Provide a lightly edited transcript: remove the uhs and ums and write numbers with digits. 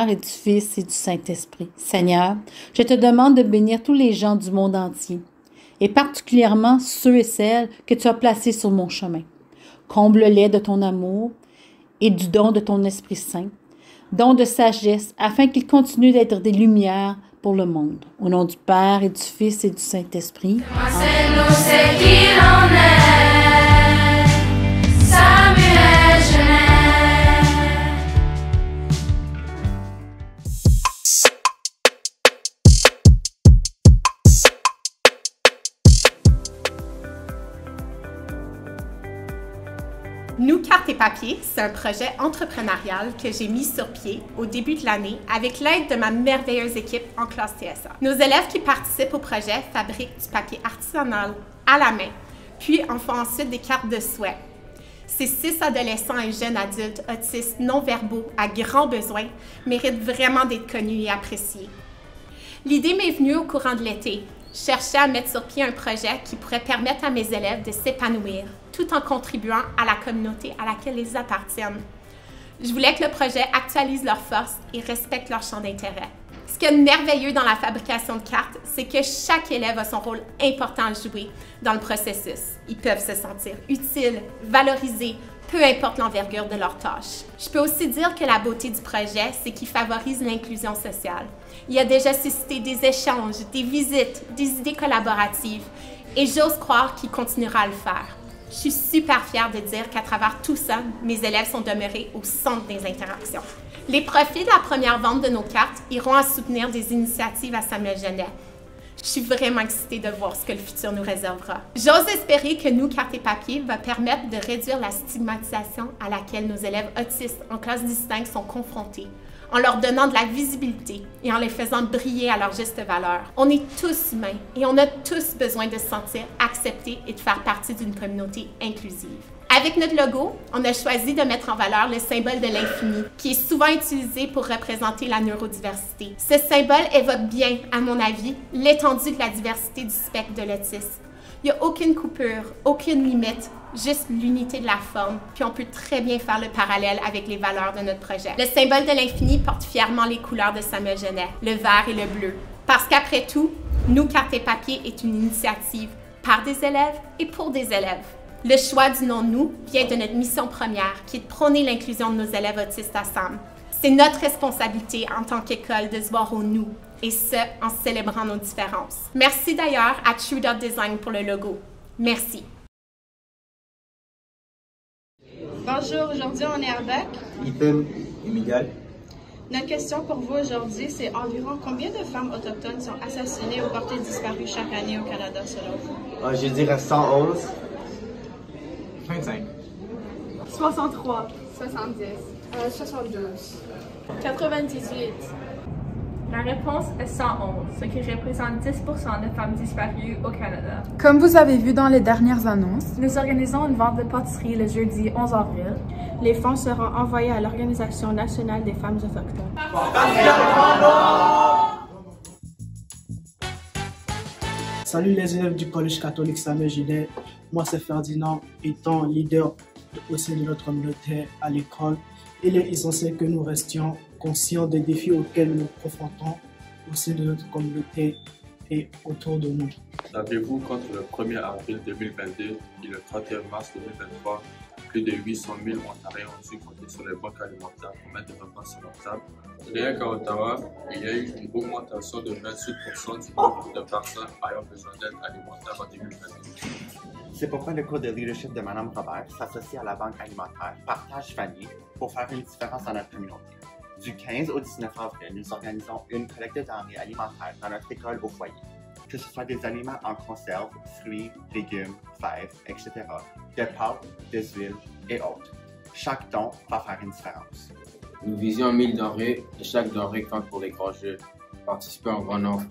Père et du Fils et du Saint-Esprit. Seigneur, je te demande de bénir tous les gens du monde entier, et particulièrement ceux et celles que tu as placés sur mon chemin. Comble-les de ton amour et du don de ton Esprit Saint, don de sagesse, afin qu'ils continuent d'être des lumières pour le monde. Au nom du Père et du Fils et du Saint-Esprit. Nous, Cartes et Papier, c'est un projet entrepreneurial que j'ai mis sur pied au début de l'année avec l'aide de ma merveilleuse équipe en classe TSA. Nos élèves qui participent au projet fabriquent du papier artisanal à la main, puis en font ensuite des cartes de souhait. Ces 6 adolescents et jeunes adultes autistes non-verbaux à grands besoins méritent vraiment d'être connus et appréciés. L'idée m'est venue au courant de l'été. Je cherchais à mettre sur pied un projet qui pourrait permettre à mes élèves de s'épanouir, tout en contribuant à la communauté à laquelle ils appartiennent. Je voulais que le projet actualise leurs forces et respecte leur champ d'intérêt. Ce qui est merveilleux dans la fabrication de cartes, c'est que chaque élève a son rôle important à jouer dans le processus. Ils peuvent se sentir utiles, valorisés, peu importe l'envergure de leur tâche. Je peux aussi dire que la beauté du projet, c'est qu'il favorise l'inclusion sociale. Il a déjà suscité des échanges, des visites, des idées collaboratives, et j'ose croire qu'il continuera à le faire. Je suis super fière de dire qu'à travers tout ça, mes élèves sont demeurés au centre des interactions. Les profits de la première vente de nos cartes iront à soutenir des initiatives à Samuel Genet. Je suis vraiment excitée de voir ce que le futur nous réservera. J'ose espérer que nous, Cartes et Papier, va permettre de réduire la stigmatisation à laquelle nos élèves autistes en classe distincte sont confrontés, en leur donnant de la visibilité et en les faisant briller à leur juste valeur. On est tous humains et on a tous besoin de se sentir acceptés et de faire partie d'une communauté inclusive. Avec notre logo, on a choisi de mettre en valeur le symbole de l'infini, qui est souvent utilisé pour représenter la neurodiversité. Ce symbole évoque bien, à mon avis, l'étendue de la diversité du spectre de l'autisme. Il n'y a aucune coupure, aucune limite, juste l'unité de la forme, puis on peut très bien faire le parallèle avec les valeurs de notre projet. Le symbole de l'infini porte fièrement les couleurs de Samuel Genet, le vert et le bleu. Parce qu'après tout, nous, Cartes et Papier est une initiative par des élèves et pour des élèves. Le choix du nom « Nous » vient de notre mission première, qui est de prôner l'inclusion de nos élèves autistes à SAM. C'est notre responsabilité en tant qu'école de se voir au « nous », et ce, en célébrant nos différences. Merci d'ailleurs à True Dot Design pour le logo. Merci. Bonjour, aujourd'hui on est avec Ethan et Miguel. Notre question pour vous aujourd'hui, c'est environ combien de femmes autochtones sont assassinées ou portées disparues chaque année au Canada selon vous? Je dirais 111. 25. 63. 70. 72. 98. La réponse est 111, ce qui représente 10% de femmes disparues au Canada. Comme vous avez vu dans les dernières annonces, Nous organisons une vente de pâtisserie le jeudi 11 avril. Les fonds seront envoyés à l'Organisation nationale des femmes autochtones. Salut les élèves du Collège catholique Samuel Genet. Moi c'est Ferdinand, étant leader au sein de notre communauté à l'école. Il est essentiel que nous restions conscients des défis auxquels nous nous confrontons au sein de notre communauté et autour de nous. Savez-vous qu'entre le 1er avril 2022 et le 31 mars 2023, plus de 800 000 Ontariens ont dû compter sur les banques alimentaires pour mettre des repas sur leur table? Rien qu'à Ottawa, il y a eu une augmentation de 28% du nombre de personnes ayant besoin d'aide alimentaire en 2022. C'est pourquoi le cours de leadership de Mme Robert s'associe à la Banque alimentaire Partage Vanier pour faire une différence dans notre communauté. Du 15 au 19 avril, nous organisons une collecte de denrées alimentaires dans notre école au foyer. Que ce soit des aliments en conserve, fruits, légumes, fèves, etc., de pâtes, des huiles et autres. Chaque don va faire une différence. Nous visions 1000 denrées et chaque denrée compte pour les grands jeux. Participez en grand nombre.